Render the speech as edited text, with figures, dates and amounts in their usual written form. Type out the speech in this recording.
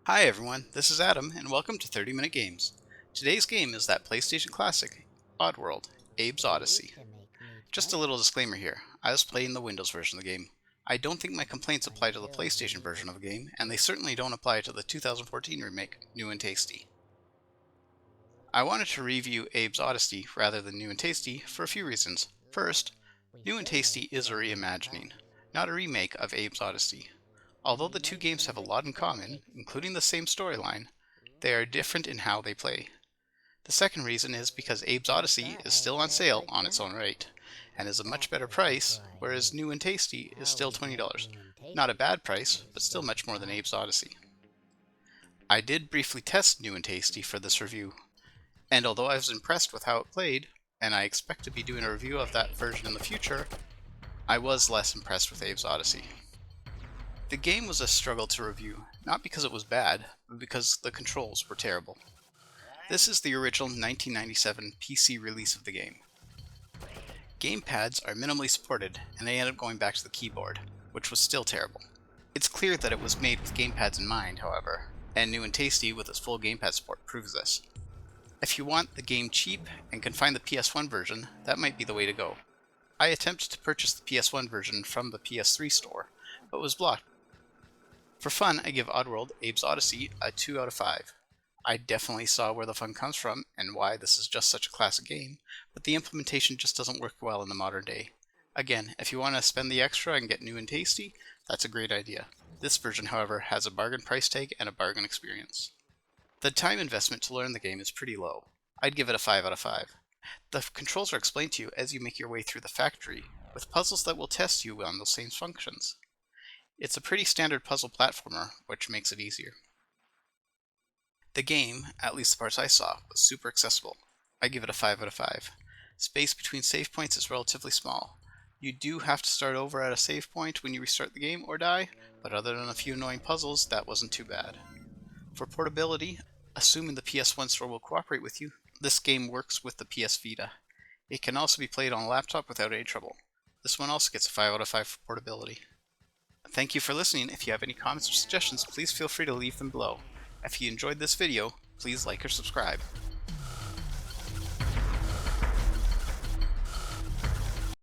Hi everyone, this is Adam, and welcome to 30 Minute Games. Today's game is that PlayStation classic, Oddworld, Abe's Oddysee. Just a little disclaimer here, I was playing the Windows version of the game. I don't think my complaints apply to the PlayStation version of the game, and they certainly don't apply to the 2014 remake, New and Tasty. I wanted to review Abe's Oddysee rather than New and Tasty for a few reasons. First, New and Tasty is a reimagining, not a remake of Abe's Oddysee. Although the two games have a lot in common, including the same storyline, they are different in how they play. The second reason is because Abe's Oddysee is still on sale on its own right, and is a much better price, whereas New and Tasty is still $20. Not a bad price, but still much more than Abe's Oddysee. I did briefly test New and Tasty for this review, and although I was impressed with how it played, and I expect to be doing a review of that version in the future, I was less impressed with Abe's Oddysee. The game was a struggle to review, not because it was bad, but because the controls were terrible. This is the original 1997 PC release of the game. Gamepads are minimally supported, and they end up going back to the keyboard, which was still terrible. It's clear that it was made with gamepads in mind, however, and New and Tasty with its full gamepad support proves this. If you want the game cheap and can find the PS1 version, that might be the way to go. I attempted to purchase the PS1 version from the PS3 store, but was blocked. For fun, I give Oddworld, Abe's Oddysee a 2 out of 5. I definitely saw where the fun comes from and why this is just such a classic game, but the implementation just doesn't work well in the modern day. Again, if you want to spend the extra and get New and Tasty, that's a great idea. This version, however, has a bargain price tag and a bargain experience. The time investment to learn the game is pretty low. I'd give it a 5 out of 5. The controls are explained to you as you make your way through the factory, with puzzles that will test you on those same functions. It's a pretty standard puzzle platformer, which makes it easier. The game, at least the parts I saw, was super accessible. I give it a 5 out of 5. Space between save points is relatively small. You do have to start over at a save point when you restart the game or die, but other than a few annoying puzzles, that wasn't too bad. For portability, assuming the PS1 store will cooperate with you, this game works with the PS Vita. It can also be played on a laptop without any trouble. This one also gets a 5 out of 5 for portability. Thank you for listening. If you have any comments or suggestions, please feel free to leave them below. If you enjoyed this video, please like or subscribe.